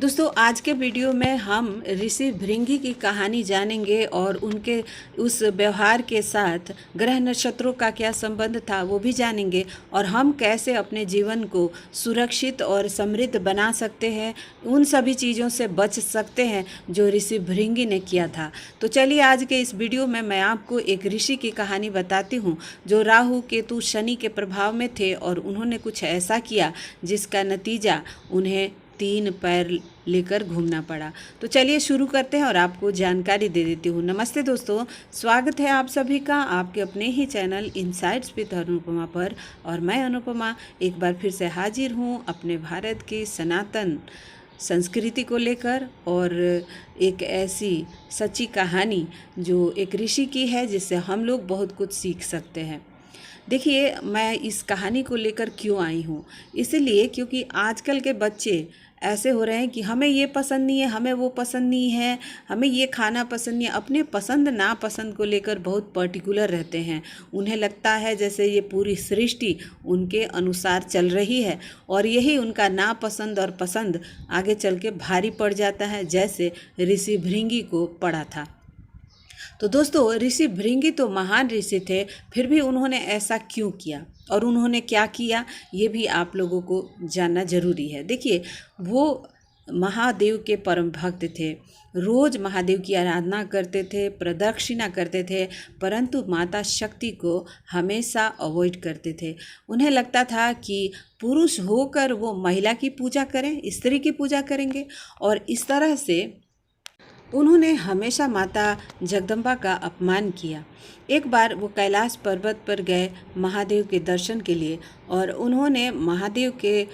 दोस्तों आज के वीडियो में हम ऋषि भृंगी की कहानी जानेंगे और उनके उस व्यवहार के साथ ग्रह नक्षत्रों का क्या संबंध था वो भी जानेंगे और हम कैसे अपने जीवन को सुरक्षित और समृद्ध बना सकते हैं, उन सभी चीज़ों से बच सकते हैं जो ऋषि भृंगी ने किया था। तो चलिए आज के इस वीडियो में मैं आपको एक ऋषि की कहानी बताती हूँ जो राहु केतु शनि के प्रभाव में थे और उन्होंने कुछ ऐसा किया जिसका नतीजा उन्हें 3 पैर लेकर घूमना पड़ा। तो चलिए शुरू करते हैं और आपको जानकारी दे देती हूँ। नमस्ते दोस्तों, स्वागत है आप सभी का आपके अपने ही चैनल इनसाइट्स विद अनुपमा पर। और मैं अनुपमा एक बार फिर से हाजिर हूँ अपने भारत की सनातन संस्कृति को लेकर और एक ऐसी सच्ची कहानी जो एक ऋषि की है जिससे हम लोग बहुत कुछ सीख सकते हैं। देखिए, मैं इस कहानी को लेकर क्यों आई हूँ, इसलिए क्योंकि आजकल के बच्चे ऐसे हो रहे हैं कि हमें ये पसंद नहीं है, हमें वो पसंद नहीं है, हमें ये खाना पसंद नहीं है। अपने पसंद नापसंद को लेकर बहुत पर्टिकुलर रहते हैं। उन्हें लगता है जैसे ये पूरी सृष्टि उनके अनुसार चल रही है और यही उनका नापसंद और पसंद आगे चल के भारी पड़ जाता है, जैसे ऋषि भृंगी को पड़ा था। तो दोस्तों, ऋषि भृंगी तो महान ऋषि थे, फिर भी उन्होंने ऐसा क्यों किया और उन्होंने क्या किया ये भी आप लोगों को जानना जरूरी है। देखिए, वो महादेव के परम भक्त थे, रोज़ महादेव की आराधना करते थे, प्रदक्षिणा करते थे, परंतु माता शक्ति को हमेशा अवॉइड करते थे। उन्हें लगता था कि पुरुष होकर वो महिला की पूजा करें, स्त्री की पूजा करेंगे, और इस तरह से उन्होंने हमेशा माता जगदम्बा का अपमान किया। एक बार वो कैलाश पर्वत पर गए महादेव के दर्शन के लिए और उन्होंने महादेव के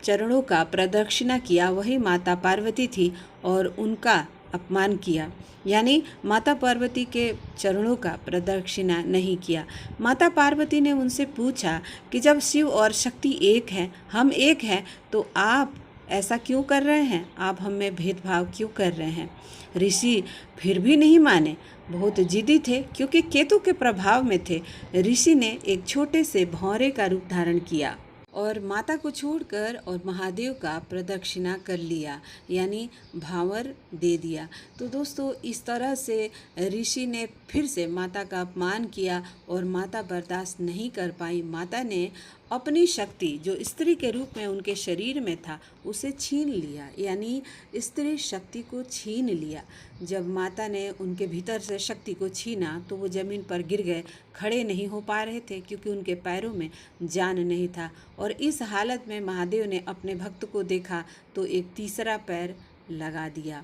चरणों का प्रदक्षिणा किया। वही माता पार्वती थी और उनका अपमान किया, यानी माता पार्वती के चरणों का प्रदक्षिणा नहीं किया। माता पार्वती ने उनसे पूछा कि जब शिव और शक्ति एक हैं, हम एक हैं, तो आप ऐसा क्यों कर रहे हैं, आप हम में भेदभाव क्यों कर रहे हैं। ऋषि फिर भी नहीं माने, बहुत जिद्दी थे क्योंकि केतु के प्रभाव में थे। ऋषि ने एक छोटे से भौरे का रूप धारण किया और माता को छोड़कर और महादेव का प्रदक्षिणा कर लिया, यानी भावर दे दिया। तो दोस्तों, इस तरह से ऋषि ने फिर से माता का अपमान किया और माता बर्दाश्त नहीं कर पाई। माता ने अपनी शक्ति जो स्त्री के रूप में उनके शरीर में था उसे छीन लिया, यानी स्त्री शक्ति को छीन लिया। जब माता ने उनके भीतर से शक्ति को छीना तो वो ज़मीन पर गिर गए, खड़े नहीं हो पा रहे थे क्योंकि उनके पैरों में जान नहीं था। और इस हालत में महादेव ने अपने भक्त को देखा तो एक तीसरा पैर लगा दिया।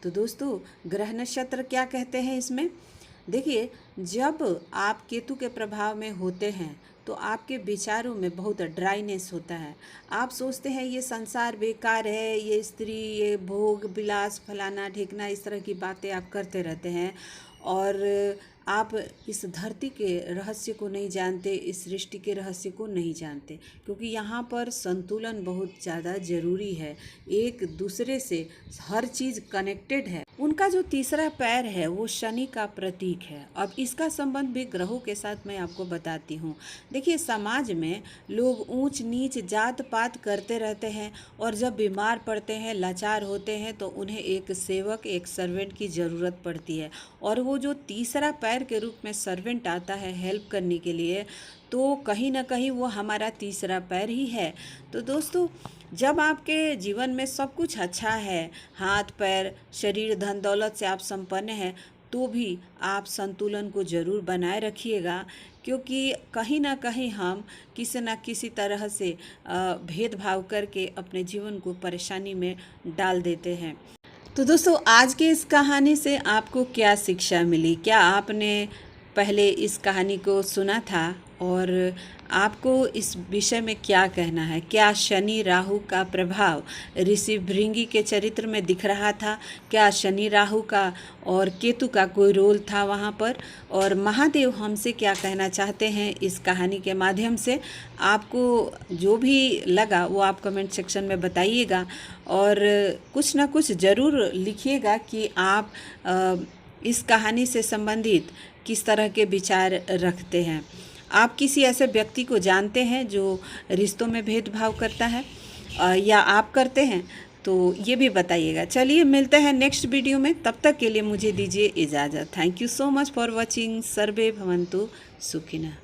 तो दोस्तों, ग्रह नक्षत्र क्या कहते हैं इसमें? देखिए, जब आप केतु के प्रभाव में होते हैं तो आपके विचारों में बहुत ड्राइनेस होता है। आप सोचते हैं ये संसार बेकार है, ये स्त्री, ये भोग विलास, फलाना ढेकना, इस तरह की बातें आप करते रहते हैं और आप इस धरती के रहस्य को नहीं जानते, इस सृष्टि के रहस्य को नहीं जानते, क्योंकि यहाँ पर संतुलन बहुत ज़्यादा ज़रूरी है। एक दूसरे से हर चीज़ कनेक्टेड है। उनका जो तीसरा पैर है वो शनि का प्रतीक है। अब इसका संबंध भी ग्रहों के साथ मैं आपको बताती हूँ। देखिए, समाज में लोग ऊंच नीच जात पात करते रहते हैं और जब बीमार पड़ते हैं, लाचार होते हैं, तो उन्हें एक सेवक, एक सर्वेंट की ज़रूरत पड़ती है। और वो जो तीसरा पैर के रूप में सर्वेंट आता है हेल्प करने के लिए, तो कहीं ना कहीं वो हमारा तीसरा पैर ही है। तो दोस्तों, जब आपके जीवन में सब कुछ अच्छा है, हाथ पैर शरीर धन दौलत से आप संपन्न हैं, तो भी आप संतुलन को ज़रूर बनाए रखिएगा, क्योंकि कहीं ना कहीं हम किसी न किसी तरह से भेदभाव करके अपने जीवन को परेशानी में डाल देते हैं। तो दोस्तों, आज के इस कहानी से आपको क्या शिक्षा मिली? क्या आपने पहले इस कहानी को सुना था और आपको इस विषय में क्या कहना है? क्या शनि राहु का प्रभाव ऋषि भृंगी के चरित्र में दिख रहा था? क्या शनि राहु का और केतु का कोई रोल था वहाँ पर? और महादेव हमसे क्या कहना चाहते हैं इस कहानी के माध्यम से? आपको जो भी लगा वो आप कमेंट सेक्शन में बताइएगा और कुछ ना कुछ ज़रूर लिखिएगा कि आप इस कहानी से संबंधित किस तरह के विचार रखते हैं। आप किसी ऐसे व्यक्ति को जानते हैं जो रिश्तों में भेदभाव करता है या आप करते हैं? तो ये भी बताइएगा। चलिए मिलते हैं नेक्स्ट वीडियो में, तब तक के लिए मुझे दीजिए इजाज़त। Thank you so much for watching. सर्वे भवन्तु सुखिनः।